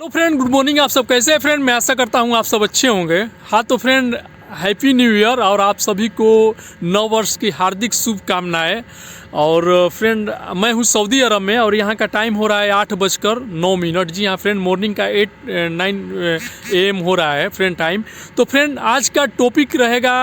तो friend good morning. आप सब कैसे हैं फ्रेंड? मैं आशा करता हूँ आप सब अच्छे होंगे। हाँ तो फ्रेंड हैप्पी न्यू ईयर और आप सभी को नव वर्ष की हार्दिक शुभकामनाएं। और फ्रेंड मैं हूँ सऊदी अरब में और यहाँ का टाइम हो रहा है 8:09। जी हाँ फ्रेंड, मॉर्निंग का 8-9 AM हो रहा है फ्रेंड टाइम। तो फ्रेंड आज का टॉपिक रहेगा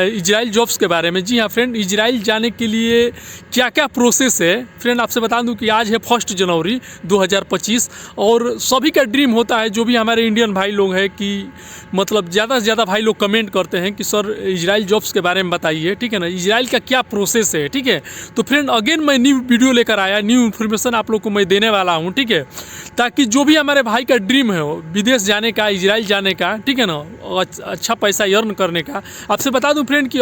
इजराइल जॉब्स के बारे में। जी हाँ फ्रेंड, इजराइल जाने के लिए क्या क्या प्रोसेस है फ्रेंड आपसे बता दूं कि आज है 1 जनवरी 2025 और सभी का ड्रीम होता है, जो भी हमारे इंडियन भाई लोग हैं कि मतलब ज़्यादा से ज़्यादा भाई लोग कमेंट करते हैं कि सर इजराइल जॉब्स के बारे में बताइए, ठीक है ना, इजराइल का क्या प्रोसेस है, ठीक है। तो फ्रेंड अगेन मैं न्यू वीडियो लेकर आया, न्यू इन्फॉर्मेशन आप लोग को मैं देने वाला हूँ, ठीक है, ताकि जो भी हमारे भाई का ड्रीम है विदेश जाने का, इजराइल जाने का, ठीक है ना, अच्छा पैसा अर्न करने का। आपसे बता दूं फ्रेंड कि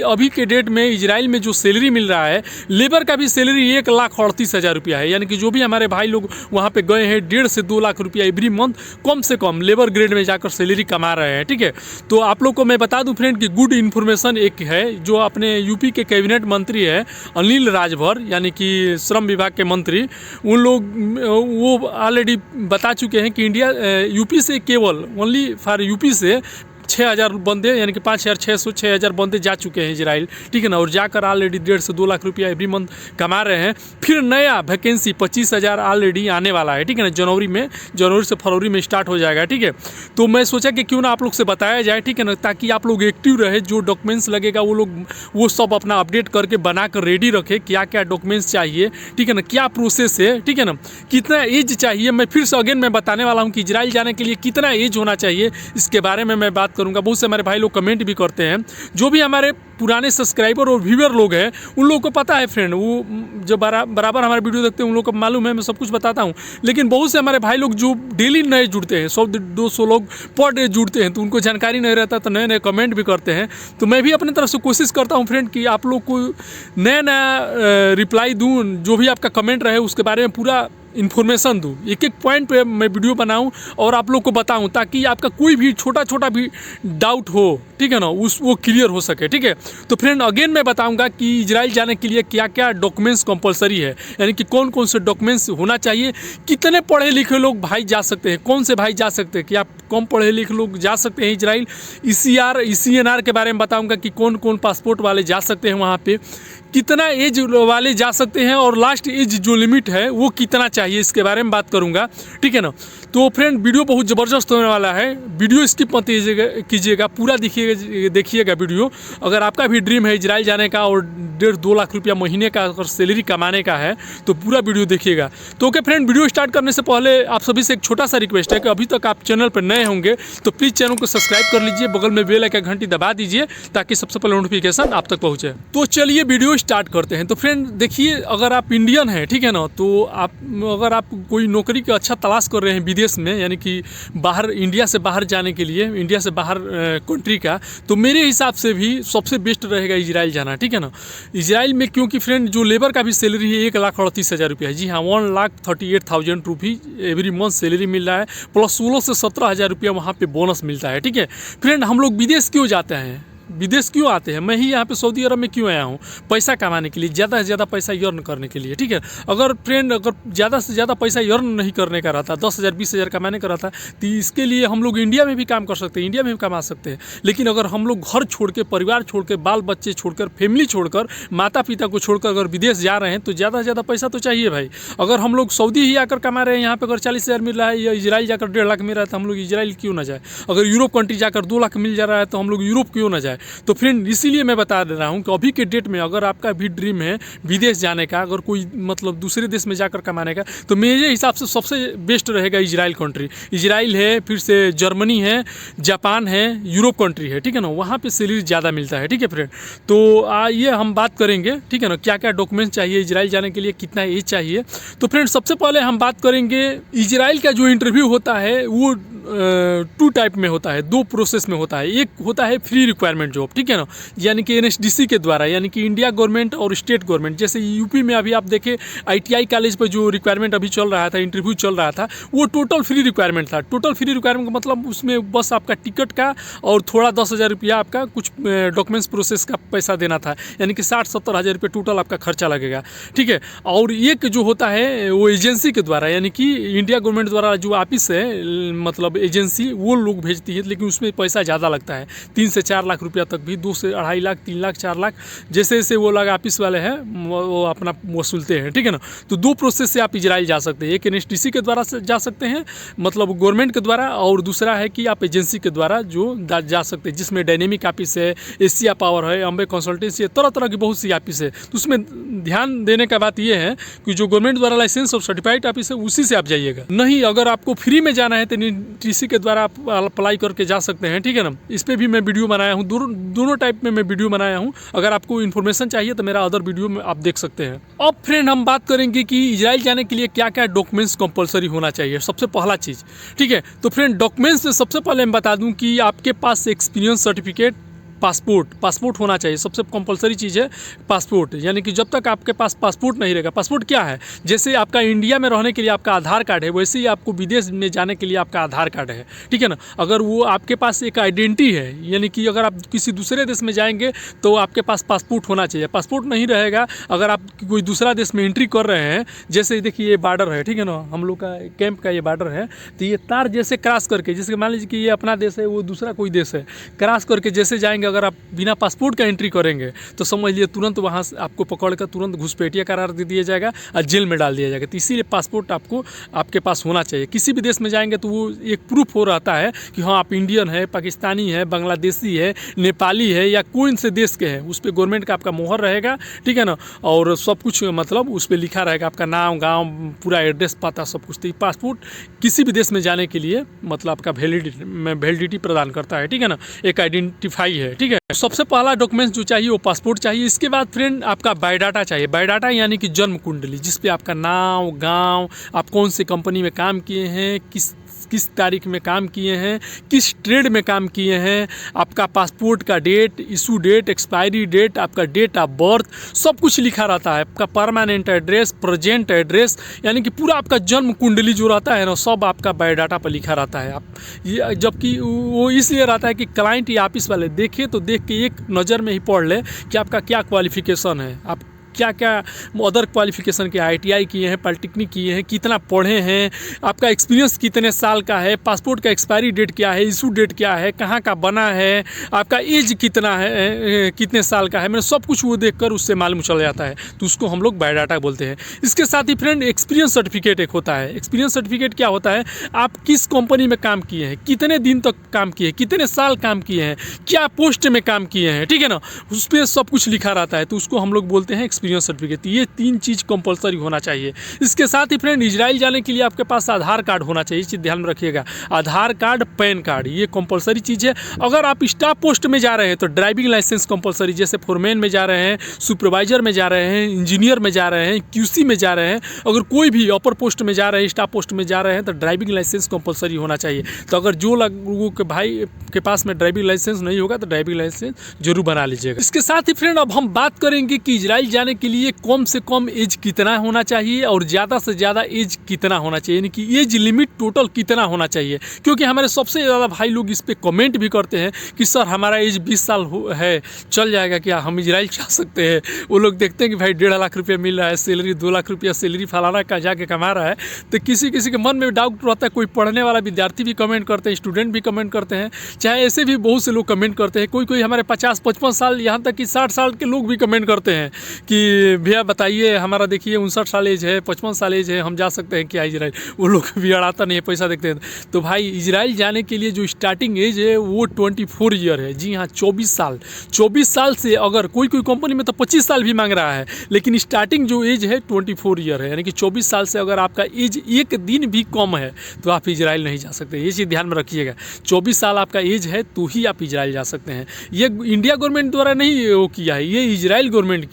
अभी के डेट में इजराइल में जो सैलरी मिल रहा है, लेबर का भी सैलरी 1,38,000 रुपया है। यानी कि जो भी हमारे भाई लोग वहाँ पे गए हैं 1.5 से 2 लाख रुपया एवरी मंथ कम से कम लेबर ग्रेड में जाकर सैलरी कमा रहे हैं, ठीक है। तो आप लोग को मैं बता दूं फ्रेंड कि गुड इन्फॉर्मेशन एक है, जो अपने यूपी के कैबिनेट मंत्री है अनिल राजभर, यानी कि श्रम विभाग के मंत्री, उन लोग वो ऑलरेडी बता चुके हैं कि इंडिया यूपी से केवल ओनली फॉर यूपी से 6,000 बंदे, यानी कि 5,600 6,000 बंदे जा चुके हैं इजराइल, ठीक है ना, और जाकर ऑलरेडी 1.5 से 2 लाख रुपया एवरी मंथ कमा रहे हैं। फिर नया वैकेंसी 25,000 ऑलरेडी आने वाला है, ठीक है ना, जनवरी से फरवरी में स्टार्ट हो जाएगा, ठीक है। तो मैं सोचा कि क्यों ना आप लोग से बताया जाए, ठीक है ना, ताकि आप लोग एक्टिव रहे, जो डॉक्यूमेंट्स लगेगा वो सब अपना अपडेट करके बना कर रेडी रखे, क्या क्या डॉक्यूमेंट्स चाहिए, ठीक है ना, क्या प्रोसेस है, ठीक है ना, कितना एज चाहिए। मैं फिर से अगेन मैं बताने वाला हूँ कि इजराइल जाने के लिए कितना एज होना चाहिए, इसके बारे में मैं बात करूंगा। बहुत से हमारे भाई लोग कमेंट भी करते हैं, जो भी हमारे पुराने सब्सक्राइबर और व्यूअर लोग हैं उन लोगों को पता है फ्रेंड, वो जो बराबर हमारे वीडियो देखते हैं उन लोगों को मालूम है, मैं सब कुछ बताता हूं। लेकिन बहुत से हमारे भाई लोग जो डेली नए जुड़ते हैं, 100-200 लोग पर डे जुड़ते हैं, तो उनको जानकारी नहीं रहता, तो नए नए कमेंट भी करते हैं। तो मैं भी अपनी तरफ से कोशिश करता हूँ फ्रेंड कि आप लोग को नया रिप्लाई दूँ, जो भी आपका कमेंट रहे उसके बारे में पूरा इन्फॉर्मेशन दूँ, एक एक पॉइंट पे मैं वीडियो बनाऊं और आप लोग को बताऊं, ताकि आपका कोई भी छोटा भी डाउट हो, ठीक है ना, वो क्लियर हो सके, ठीक है। तो फ्रेंड अगेन मैं बताऊंगा कि इजराइल जाने के लिए क्या क्या डॉक्यूमेंट्स कंपलसरी है, यानी कि कौन कौन से डॉक्यूमेंट्स होना चाहिए, कितने पढ़े लिखे लोग भाई जा सकते हैं, कौन से भाई जा सकते हैं, कि आप कम पढ़े लिखे लोग जा सकते हैं इजराइल। ECNR के बारे में बताऊंगा कि कौन कौन पासपोर्ट वाले जा सकते हैं वहाँ पे, कितना एज वाले जा सकते हैं और लास्ट एज जो लिमिट है वो कितना चाहिए, इसके बारे में बात करूंगा, ठीक है ना। तो फ्रेंड वीडियो बहुत ज़बरदस्त होने वाला है, वीडियो स्किप मत कीजिएगा, पूरा देखिएगा वीडियो। अगर आपका भी ड्रीम है इजराइल जाने का और 1.5-2 लाख रुपया महीने का अगर सैलरी कमाने का है तो पूरा वीडियो देखिएगा। तो ओके फ्रेंड, वीडियो स्टार्ट करने से पहले आप सभी से एक छोटा सा रिक्वेस्ट है कि अभी तक आप चैनल पर नए होंगे तो प्लीज़ चैनल को सब्सक्राइब कर लीजिए, बगल में बेल आइकन घंटी दबा दीजिए ताकि सबसे पहले नोटिफिकेशन आप तक पहुँचे। तो चलिए वीडियो स्टार्ट करते हैं। तो फ्रेंड देखिए, अगर आप इंडियन हैं, ठीक है ना, तो अगर आप कोई नौकरी का अच्छा तलाश कर रहे हैं विदेश में, यानी कि बाहर, इंडिया से बाहर जाने के लिए, इंडिया से बाहर कंट्री का, तो मेरे हिसाब से भी सबसे बेस्ट रहेगा इजराइल जाना, ठीक है ना। इजराइल में क्योंकि फ्रेंड जो लेबर का भी सैलरी है 1,38,000 रुपया है। जी हाँ, 1,38,000 रुपी एवरी मंथ सैलरी मिल रहा है, प्लस 16 से 17,000 रुपया वहाँ पे बोनस मिलता है, ठीक है। फ्रेंड हम लोग विदेश क्यों जाते हैं, विदेश क्यों आते हैं? मैं ही यहाँ पे सऊदी अरब में क्यों आया हूँ? पैसा कमाने के लिए, ज़्यादा से ज़्यादा पैसा अर्न करने के लिए, ठीक है। अगर फ्रेंड अगर ज़्यादा से ज़्यादा पैसा अर्न नहीं करने का रहता, 10,000 20,000 कमाने का रहता, तो इसके लिए हम लोग इंडिया में भी काम कर सकते हैं, इंडिया में भी कमा सकते हैं। लेकिन अगर हम लोग घर छोड़ के, परिवार छोड़ के, बाल बच्चे छोड़कर, फैमिली छोड़कर, माता पिता को छोड़कर अगर विदेश जा रहे हैं तो ज़्यादा से ज़्यादा पैसा तो चाहिए भाई। अगर हम लोग सऊदी ही आकर कमा रहे हैं, यहाँ पर अगर 40,000 मिल रहा है, या इजराइल जाकर 1.5 लाख मिल रहा है, तो हम लोग इजराइल क्यों ना जाए? अगर यूरोप कंट्री जाकर 2 लाख मिल जा रहा है तो हम लोग यूरोप क्यों ना जाए? तो फ्रेंड इसीलिए मैं बता दे रहा हूँ कि अभी के डेट में अगर आपका भी ड्रीम है विदेश जाने का, अगर कोई मतलब दूसरे देश में जाकर कमाने का, तो मेरे हिसाब से सबसे बेस्ट रहेगा इजराइल कंट्री। इजराइल है, फिर से जर्मनी है, जापान है, यूरोप कंट्री है, ठीक है ना, वहाँ पे सैलरी ज़्यादा मिलता है, ठीक है फ्रेंड। तो आइए हम बात करेंगे, ठीक है ना, क्या क्या डॉक्यूमेंट्स चाहिए इजराइल जाने के लिए, कितना एज चाहिए। तो फ्रेंड सबसे पहले हम बात करेंगे इजराइल का जो इंटरव्यू होता है वो टू टाइप में होता है, दो प्रोसेस में होता है। एक होता है फ्री रिक्वायरमेंट जॉब, ठीक है ना, यानी कि एनएसडीसी के द्वारा, यानी कि इंडिया गवर्नमेंट और स्टेट गवर्नमेंट। जैसे यूपी में अभी आप देखें आईटीआई कॉलेज पर जो रिक्वायरमेंट अभी चल रहा था, इंटरव्यू चल रहा था, वो टोटल फ्री रिक्वायरमेंट था। टोटल फ्री रिक्वायरमेंट का मतलब उसमें बस आपका टिकट का और थोड़ा 10,000 रुपया आपका कुछ डॉक्यूमेंट्स प्रोसेस का पैसा देना था, यानी कि 60-70 हज़ार रुपये टोटल आपका खर्चा लगेगा, ठीक है। और एक जो होता है वो एजेंसी के द्वारा, यानी कि इंडिया गवर्नमेंट द्वारा जो ऑफिस है, मतलब एजेंसी, वो लोग भेजती है, लेकिन उसमें पैसा ज़्यादा लगता है, 3 से 4 लाख रुपया तक भी, 2 से 2.5 लाख, 3 लाख, 4 लाख, जैसे जैसे वो लोग ऑफिस वाले हैं वो अपना वसूलते हैं, ठीक है ना। तो दो प्रोसेस से आप इजराइल जा सकते हैं, एक एनएसडीसी के द्वारा से जा सकते हैं, मतलब गवर्नमेंट के द्वारा, और दूसरा है कि आप एजेंसी के द्वारा जो जा सकते हैं, जिसमें डायनेमिक ऑफिस है, एशिया पावर है, अम्बे कंसल्टेंसी है, तरह तरह की बहुत सी ऑफिस है। तो उसमें ध्यान देने का बात यह है कि जो गवर्नमेंट द्वारा लाइसेंस और सर्टिफाइड ऑफिस है उसी से आप जाइएगा। नहीं, अगर आपको फ्री में जाना है तो टीसी के द्वारा आप अप्लाई करके जा सकते हैं, ठीक है ना। इस पर भी मैं वीडियो बनाया हूँ, दोनों टाइप में मैं वीडियो बनाया हूँ। अगर आपको इन्फॉर्मेशन चाहिए तो मेरा अदर वीडियो में आप देख सकते हैं। अब फ्रेंड हम बात करेंगे कि इजराइल जाने के लिए क्या क्या डॉक्यूमेंट्स कंपलसरी होना चाहिए। सबसे पहला चीज़, ठीक है, तो फ्रेंड डॉक्यूमेंट्स में सबसे पहले मैं बता दूं कि आपके पास एक्सपीरियंस सर्टिफिकेट, पासपोर्ट होना चाहिए। सबसे कंपलसरी चीज़ है पासपोर्ट, यानी कि जब तक आपके पास पासपोर्ट नहीं रहेगा। पासपोर्ट क्या है, जैसे आपका इंडिया में रहने के लिए आपका आधार कार्ड है, वैसे ही आपको विदेश में जाने के लिए आपका आधार कार्ड है, ठीक है ना। अगर वो आपके पास एक आइडेंटिटी है, यानी कि अगर आप किसी दूसरे देश में जाएंगे तो आपके पास पासपोर्ट होना चाहिए। पासपोर्ट नहीं रहेगा, अगर आप कोई दूसरा देश में एंट्री कर रहे हैं, जैसे देखिए ये बॉर्डर है, ठीक है ना, हम लोग का कैंप का ये बॉर्डर है, तो ये तार जैसे क्रॉस करके, जैसे मान लीजिए कि ये अपना देश है, वो दूसरा कोई देश है, क्रॉस करके जैसे जाएंगे, अगर आप बिना पासपोर्ट का एंट्री करेंगे तो समझ लिए तुरंत वहाँ से आपको पकड़ कर तुरंत घुसपैठिया करार दे दिया जाएगा और जेल में डाल दिया जाएगा। तो इसीलिए पासपोर्ट आपको आपके पास होना चाहिए। किसी भी देश में जाएंगे तो वो एक प्रूफ हो रहता है कि हाँ आप इंडियन है, पाकिस्तानी है, बांग्लादेशी है, नेपाली है, या कोई से देश के हैं। उस पर गवर्नमेंट का आपका मोहर रहेगा, ठीक है ना, और सब कुछ मतलब उस पर लिखा रहेगा, आपका नाम, गाँव, पूरा एड्रेस, पता, सब कुछ। तो पासपोर्ट किसी भी देश में जाने के लिए मतलब आपका वैलिडिटी प्रदान करता है, ठीक है ना, एक आइडेंटिफाई है, ठीक है। सबसे पहला डॉक्यूमेंट्स जो चाहिए वो पासपोर्ट चाहिए। इसके बाद फ्रेंड आपका बायोडाटा चाहिए। बायोडाटा यानी कि जन्म कुंडली, जिस पे आपका नाम, गांव, आप कौन सी कंपनी में काम किए हैं, किस तारीख में काम किए हैं, किस ट्रेड में काम किए हैं, आपका पासपोर्ट का date, issue date, expiry date, आपका डेट ऑफ बर्थ, सब कुछ लिखा रहता है। आपका परमानेंट एड्रेस, प्रेजेंट एड्रेस, यानी कि पूरा आपका जन्म कुंडली जो रहता है ना, सब आपका बायोडाटा पर लिखा रहता है। आप ये जबकि वो इसलिए रहता है कि क्लाइंट या ऑफिस वाले देखे तो देख के एक नज़र में ही पढ़ ले कि आपका क्या क्वालिफिकेशन है, आप क्या क्या अदर क्वालिफिकेशन के, आईटीआई किए हैं, पॉलिटेक्निक किए हैं, कितना पढ़े हैं, आपका एक्सपीरियंस कितने साल का है, पासपोर्ट का एक्सपायरी डेट क्या है, इशू डेट क्या है, कहाँ का बना है, आपका एज कितना है, कितने साल का है, मैंने सब कुछ वो देखकर उससे मालूम चल जाता है। तो उसको हम लोग बायोडाटा बोलते हैं। इसके साथ ही फ्रेंड एक्सपीरियंस सर्टिफिकेट एक होता है। एक्सपीरियंस सर्टिफिकेट क्या होता है, आप किस कंपनी में काम किए हैं, कितने दिन तक काम किए हैं, कितने साल काम किए हैं, क्या पोस्ट में काम किए हैं, ठीक है ना, उस पर सब कुछ लिखा रहता है। तो उसको हम लोग बोलते हैं एक्सपीरियंस सर्टिफिकेट। ये 3 चीज़ कंपलसरी होना चाहिए। इसके साथ ही फ्रेंड इजराइल जाने के लिए आपके पास आधार कार्ड होना चाहिए। चीज़ ध्यान में रखिएगा, आधार कार्ड, पैन कार्ड, ये कंपलसरी चीज़ है। अगर आप स्टाफ पोस्ट में जा रहे हैं तो ड्राइविंग लाइसेंस कंपलसरी, जैसे फोरमैन में जा रहे हैं, सुपरवाइजर में जा रहे हैं, इंजीनियर में जा रहे हैं, क्यूसी में जा रहे हैं, अगर कोई भी अपर पोस्ट में जा रहे हैं, स्टाफ पोस्ट में जा रहे हैं, तो ड्राइविंग लाइसेंस कंपलसरी होना चाहिए। तो अगर जो लोगों के भाई के पास में ड्राइविंग लाइसेंस नहीं होगा तो ड्राइविंग लाइसेंस जरूर बना लीजिएगा। इसके साथ ही फ्रेंड अब हम बात करेंगे कि इजराइल जाने के लिए कम से कम एज कितना होना चाहिए और ज़्यादा से ज़्यादा एज कितना होना चाहिए, यानी कि एज लिमिट टोटल कितना होना चाहिए। क्योंकि हमारे सबसे ज़्यादा भाई लोग इस पर कमेंट भी करते हैं कि सर हमारा एज 20 साल है, चल जाएगा क्या, हम इजराइल जा सकते हैं। वो लोग देखते हैं कि भाई 1.5 लाख रुपया मिल रहा है सैलरी, 2 लाख रुपया सैलरी फलाना का जाके कमा रहा है। तो किसी के मन में डाउट रहता है। कोई पढ़ने वाला विद्यार्थी भी कमेंट करते हैं, स्टूडेंट भी कमेंट करते हैं, चाहे ऐसे भी बहुत से लोग कमेंट करते हैं। कोई हमारे 50-55 साल, यहाँ तक कि 60 साल के लोग भी कमेंट करते हैं कि भैया बताइए हमारा देखिए 59 साल एज है, 55 साल एज है, हम जा सकते हैं क्या इजराइल। वो लोग भी अड़ाता नहीं है, पैसा देखते हैं। तो भाई इजराइल जाने के लिए जो स्टार्टिंग एज है वो 24 ईयर है। जी हाँ, 24 साल। 24 साल से अगर कोई कंपनी में तो 25 साल भी मांग रहा है, लेकिन स्टार्टिंग जो एज है 24 ईयर है, यानी कि 24 साल से अगर आपका एज एक दिन भी कम है तो आप इजराइल नहीं जा सकते। ये चीज़ ध्यान में रखिएगा। 24 साल आपका एज है तो ही आप इजराइल जा सकते हैं। ये इंडिया गवर्नमेंट द्वारा नहीं वो किया है, ये इजराइल गवर्नमेंट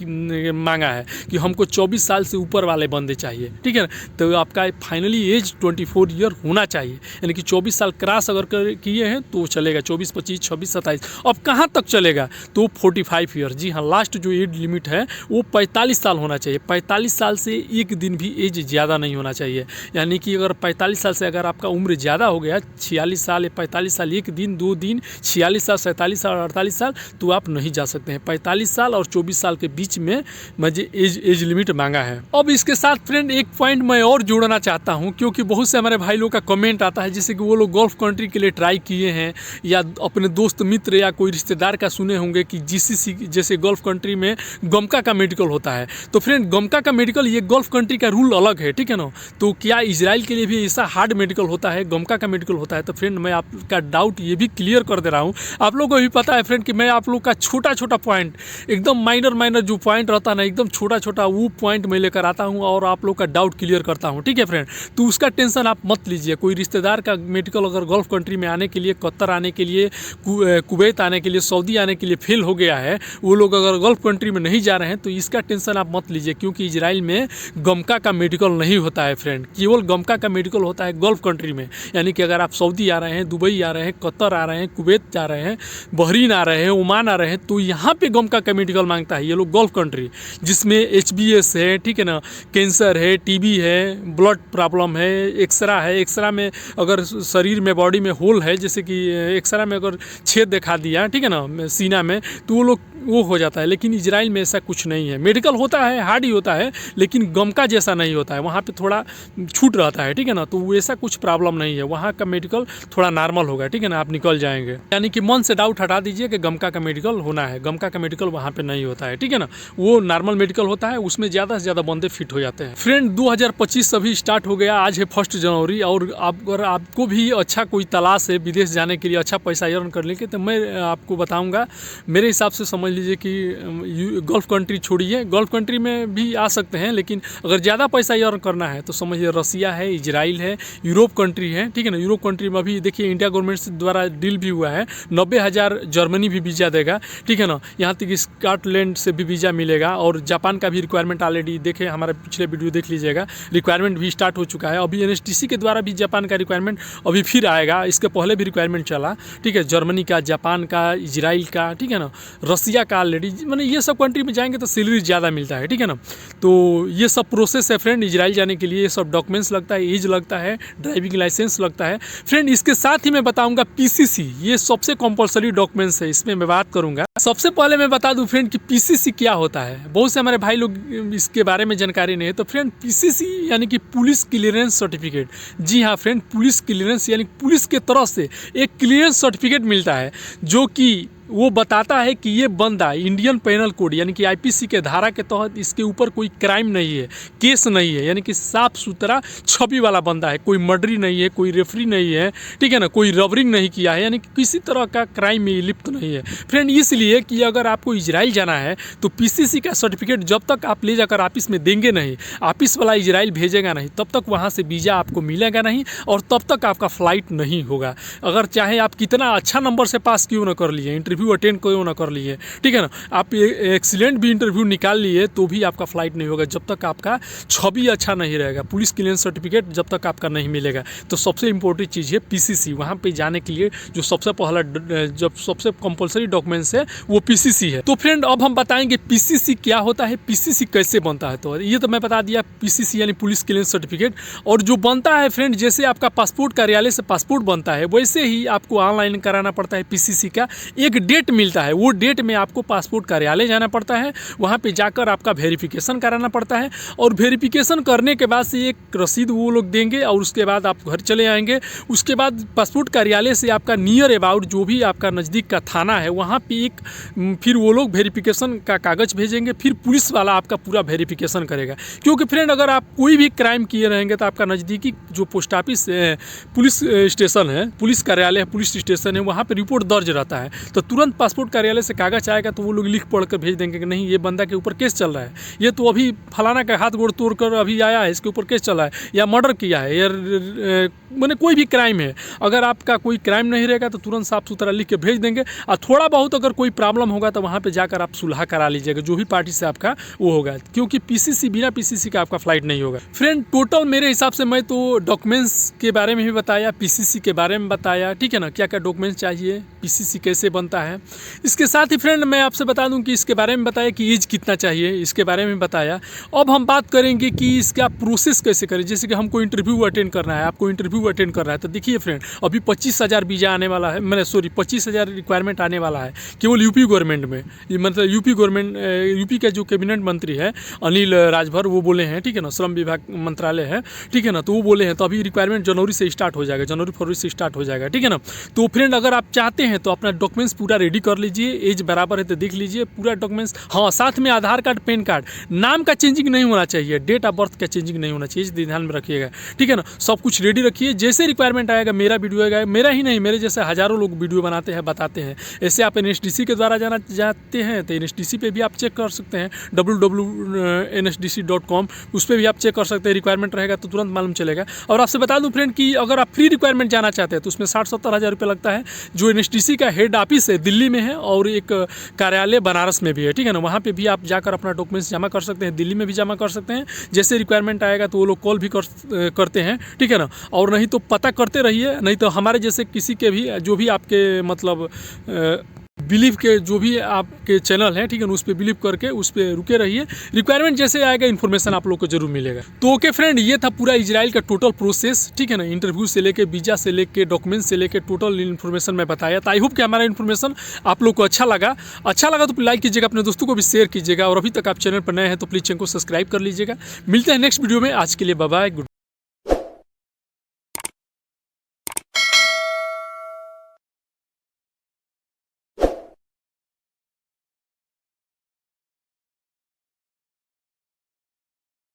मांगा है कि हमको 24 साल से ऊपर वाले बंदे चाहिए, ठीक है ना। तो आपका फाइनली एज 24 ईयर होना चाहिए, यानी कि 24 साल क्रॉस अगर किए हैं तो चलेगा। 24, 25, 26, 27 अब कहाँ तक चलेगा तो 45 ईयर। जी हाँ, लास्ट जो एज लिमिट है वो 45 साल होना चाहिए। 45 साल से एक दिन भी एज ज़्यादा नहीं होना चाहिए, यानी कि अगर 45 साल से अगर आपका उम्र ज़्यादा हो गया, 46 साल या 45 साल, एक दिन 2 दिन, 46 साल, 47 साल, 48 साल, तो आप नहीं जा सकते हैं। 45 साल और 24 साल के बीच में मुझे एज लिमिट मांगा है। अब इसके साथ फ्रेंड एक पॉइंट मैं और जोड़ना चाहता हूं, क्योंकि बहुत से हमारे भाई लोग का कमेंट आता है जैसे कि वो लोग गल्फ कंट्री के लिए ट्राई किए हैं या अपने दोस्त मित्र या कोई रिश्तेदार का सुने होंगे कि जीसीसी जैसे गल्फ कंट्री में गमका का मेडिकल होता है। तो फ्रेंड गमका का मेडिकल, ये गल्फ कंट्री का रूल अलग है, ठीक है ना। तो क्या इजराइल के लिए भी ऐसा हार्ड मेडिकल होता है, गमका का मेडिकल होता है? तो फ्रेंड मैं आपका डाउट ये भी क्लियर कर दे रहा हूँ। आप लोगों को भी पता है फ्रेंड कि मैं आप लोग का छोटा छोटा पॉइंट, एकदम माइनर जो पॉइंट रहता है ना, एकदम छोटा छोटा वो पॉइंट मैं लेकर आता हूँ और आप लोग का डाउट क्लियर करता हूँ, ठीक है फ्रेंड। तो उसका टेंशन आप मत लीजिए। कोई रिश्तेदार का मेडिकल अगर गल्फ कंट्री में आने के लिए, कतर आने के लिए, कुवैत आने के लिए, सऊदी आने के लिए फेल हो गया है, वो लोग अगर गल्फ कंट्री में नहीं जा रहे हैं तो इसका टेंशन आप मत लीजिए, क्योंकि इजराइल में गमका का मेडिकल नहीं होता है फ्रेंड। केवल गमका का मेडिकल होता है गल्फ कंट्री में, यानी कि अगर आप सऊदी आ रहे हैं, दुबई आ रहे हैं, कतर आ रहे हैं, कुवैत जा रहे हैं, बहरीन आ रहे हैं, ओमान आ रहे हैं, तो यहाँ पे गमका का मेडिकल मांगता है ये लोग गल्फ कंट्री, जिसमें HBS है, ठीक है ना, कैंसर है, TB है, ब्लड प्रॉब्लम है, एक्सरा है। एक्सरा में अगर शरीर में, बॉडी में होल है, जैसे कि एक्सरा में अगर छेद दिखा दिया, ठीक है ना, सीना में, तो वो लोग वो हो जाता है। लेकिन इजराइल में ऐसा कुछ नहीं है। मेडिकल होता है, हार्ड ही होता है, लेकिन गमका जैसा नहीं होता है। वहाँ पे थोड़ा छूट रहता है, ठीक है ना। तो वैसा कुछ प्रॉब्लम नहीं है, वहाँ का मेडिकल थोड़ा नॉर्मल होगा, ठीक है ना, आप निकल जाएंगे। यानी कि मन से डाउट हटा दीजिए कि गमका का मेडिकल होना है। गमका का मेडिकल वहाँ पे नहीं होता है, ठीक है ना। वो नॉर्मल मेडिकल होता है, उसमें ज़्यादा से ज़्यादा बंदे फिट हो जाते हैं। फ्रेंड 2025 अभी स्टार्ट हो गया, आज है 1 जनवरी, और अगर आपको भी अच्छा कोई तलाश है विदेश जाने के लिए, अच्छा पैसा अर्न करने के, तो मैं आपको बताऊँगा। मेरे हिसाब से समझ लीजिए कि गल्फ कंट्री छोड़िए, गल्फ कंट्री में भी आ सकते हैं, लेकिन अगर ज़्यादा पैसा अर्न करना है तो समझिए रसिया है, इजराइल है, यूरोप कंट्री है, ठीक है ना। यूरोप कंट्री में अभी देखिए इंडिया गवर्नमेंट द्वारा डील भी हुआ है, 90,000 जर्मनी भी वीज़ा देगा, ठीक है ना। यहाँ तक स्कॉटलैंड से भी वीज़ा मिलेगा, और जापान का भी रिक्वायरमेंट ऑलरेडी देखे, हमारा पिछले वीडियो देख लीजिएगा, रिक्वायरमेंट भी स्टार्ट हो चुका है। अभी NSTC के द्वारा भी जापान का रिक्वायरमेंट अभी फिर आएगा, इसके पहले भी रिक्वायरमेंट चला, ठीक है, जर्मनी का, जापान का, इजराइल का, ठीक है ना, रसिया का ऑलरेडी, मैंने ये सब कंट्री में जाएंगे तो सैलरी ज़्यादा मिलता है, ठीक है ना। तो ये सब प्रोसेस है फ्रेंड इजराइल जाने के लिए। ये सब डॉक्यूमेंट्स लगता है, एज लगता है, ड्राइविंग लाइसेंस लगता है फ्रेंड। इसके साथ ही मैं बताऊंगा PCC, ये सबसे कंपलसरी डॉक्यूमेंट्स है, इसमें मैं बात करूंगा। सबसे पहले मैं बता दूं फ्रेंड कि PCC क्या होता है। बहुत से हमारे भाई लोग इसके बारे में जानकारी नहीं है। तो फ्रेंड PCC यानी कि पुलिस क्लियरेंस सर्टिफिकेट। जी हाँ फ्रेंड, पुलिस क्लियरेंस यानी पुलिस के तरफ से एक क्लियरेंस सर्टिफिकेट मिलता है, जो कि वो बताता है कि ये बंदा इंडियन पेनल कोड यानी कि IPC के धारा के तहत इसके ऊपर कोई क्राइम नहीं है, केस नहीं है, यानी कि साफ सुथरा छवि वाला बंदा है, कोई मर्डरी नहीं है, कोई रेफरी नहीं है, ठीक है ना, कोई रबरिंग नहीं किया है, यानी कि किसी तरह का क्राइम में लिप्त नहीं है फ्रेंड। इसलिए कि अगर आपको इजराइल जाना है तो PCC का सर्टिफिकेट जब तक आप ले जाकर ऑफिस में देंगे नहीं, ऑफिस वाला इजराइल भेजेगा नहीं, तब तक वहाँ से वीज़ा आपको मिलेगा नहीं, और तब तक आपका फ़्लाइट नहीं होगा। अगर चाहे आप कितना अच्छा नंबर से पास क्यों ना कर लिए, इंटरव्यू अटेंड क्यों ना कर लिए, ठीक है ना, आप एक्सीलेंट भी इंटरव्यू निकाल लिए, तो भी आपका फ़्लाइट नहीं होगा जब तक आपका छवि अच्छा नहीं रहेगा, पुलिस क्लियरेंस सर्टिफिकेट जब तक आपका नहीं मिलेगा। तो सबसे इंपॉर्टेंट चीज़ है PCC। वहाँ पे जाने के लिए जो सबसे पहला, जब सबसे कंपलसरी डॉक्यूमेंट्स है वो PCC है। तो फ्रेंड अब हम बताएंगे PCC क्या होता है, PCC कैसे बनता है। तो ये तो मैं बता दिया, PCC यानी पुलिस क्लियरेंस सर्टिफिकेट। और जो बनता है फ्रेंड, जैसे आपका पासपोर्ट कार्यालय से पासपोर्ट बनता है, वैसे ही आपको ऑनलाइन कराना पड़ता है PCC का। एक डेट मिलता है, वो डेट में आपको पासपोर्ट कार्यालय जाना पड़ता है, वहाँ पे जाकर आपका वेरिफिकेशन कराना पड़ता है, और वेरिफिकेशन करने के बाद से एक रसीद वो लोग देंगे, और उसके बाद आप घर चले आएंगे। उसके बाद पासपोर्ट कार्यालय से आपका नियर अबाउट जो भी आपका नज़दीक का थाना है, वहाँ पे एक फिर वो लोग वेरिफिकेशन का कागज़ भेजेंगे, फिर पुलिस वाला आपका पूरा वेरिफिकेशन करेगा। क्योंकि फ्रेंड अगर आप कोई भी क्राइम किए रहेंगे तो आपका नज़दीकी जो पोस्ट ऑफिस पुलिस स्टेशन है, पुलिस कार्यालय है, पुलिस स्टेशन है, वहाँ पर रिपोर्ट दर्ज रहता है, तो तुरंत पासपोर्ट कार्यालय से कागज़ आएगा तो वो लोग लिख पढ़ कर भेज देंगे कि नहीं ये बंदा के ऊपर केस चल रहा है, ये तो अभी फलाना का हाथ गोड़ तोड़ कर अभी आया है, इसके ऊपर केस चला है, या मर्डर किया है, या मैंने कोई भी क्राइम है। अगर आपका कोई क्राइम नहीं रहेगा तो तुरंत साफ सुथरा लिख के भेज देंगे। और थोड़ा बहुत अगर कोई प्रॉब्लम होगा तो वहाँ पे जाकर आप सुलह करा लीजिएगा, जो भी पार्टी से आपका वो होगा, क्योंकि पीसीसी बिना पीसीसी का आपका फ्लाइट नहीं होगा। फ्रेंड टोटल मेरे हिसाब से मैं तो डॉक्यूमेंट्स के बारे में भी बताया, पीसीसी के बारे में बताया, ठीक है ना, क्या क्या डॉक्यूमेंट्स चाहिए, पीसीसी कैसे बनता है। इसके साथ ही फ्रेंड मैं आपसे बता दूं कि इसके बारे में बताया कि एज कितना चाहिए, इसके बारे में बताया। अब हम बात करेंगे कि इसका प्रोसेस कैसे करें। जैसे कि हमको इंटरव्यू अटेंड करना है, आपको इंटरव्यू अटेंड करना है, तो देखिए फ्रेंड अभी 25,000 वीज़ा आने वाला है, मैंने 25,000 रिक्वायरमेंट आने वाला है केवल यूपी गवर्नमेंट में। ये मतलब यूपी गवर्नमेंट, यूपी का जो कैबिनेट मंत्री है अनिल राजभर वो बोले हैं, ठीक है ना, श्रम विभाग मंत्रालय है, ठीक है ना, तो वो बोले हैं। तो अभी रिक्वायरमेंट जनवरी से स्टार्ट हो जाएगा, जनवरी फरवरी से स्टार्ट हो जाएगा, ठीक है ना। तो फ्रेंड अगर आप चाहते हैं तो अपना डॉक्यूमेंट्स पूरा रेडी कर लीजिए, एज बराबर है तो देख लीजिए पूरा डॉक्यूमेंट्स। हाँ, साथ में आधार कार्ड, पैन कार्ड, नाम का चेंजिंग नहीं होना चाहिए, डेट ऑफ बर्थ का चेंजिंग नहीं होना चाहिए, ध्यान में रखिएगा, ठीक है ना। सब कुछ रेडी रखिए, जैसे रिक्वायरमेंट आएगा मेरा वीडियो आएगा, मेरा ही नहीं मेरे जैसे हज़ारों लोग वीडियो बनाते हैं, बताते हैं। ऐसे आप NSDC के द्वारा जाना चाहते हैं तो NSDC पे भी आप चेक कर सकते हैं, www.nsdc.com, उस पर भी आप चेक कर सकते हैं। रिक्वायरमेंट रहेगा तो तुरंत मालूम चलेगा। और आपसे बता दूं फ्रेंड कि अगर आप फ्री रिक्वायरमेंट जाना चाहते हैं तो उसमें 60-70 हज़ार रुपये लगता है। जो NSDC का हेड ऑफिस है दिल्ली में है और एक कार्यालय बनारस में भी है, ठीक है ना, वहाँ पे भी आप जाकर अपना डॉक्यूमेंट्स जमा कर सकते हैं, दिल्ली में भी जमा कर सकते हैं। जैसे रिक्वायरमेंट आएगा तो वो लोग कॉल भी करते हैं, ठीक है ना। और नहीं तो पता करते रहिए, नहीं तो हमारे जैसे किसी के भी जो भी आपके मतलब बिलीव के जो भी आपके चैनल हैं, ठीक है ना, उस पर बिलीव करके उस पर रुके रहिए। रिक्वायरमेंट जैसे आएगा इन्फॉर्मेशन आप लोग को जरूर मिलेगा। तो ओके फ्रेंड, ये था पूरा इजराइल का टोटल प्रोसेस, ठीक है ना, इंटरव्यू से लेके, वीज़ा से लेके, डॉक्यूमेंट से लेके टोटल इन्फॉर्मेशन मैं बताया। तो आई होप कि हमारा इन्फॉर्मेशन आप लोग को अच्छा लगा तो लाइक कीजिएगा, अपने दोस्तों को भी शेयर कीजिएगा, और अभी तक आप चैनल पर नए हैं तो प्लीज़ चैनल को सब्सक्राइब कर लीजिएगा। मिलते हैं नेक्स्ट वीडियो में, आज के लिए बाय बाय, गुड।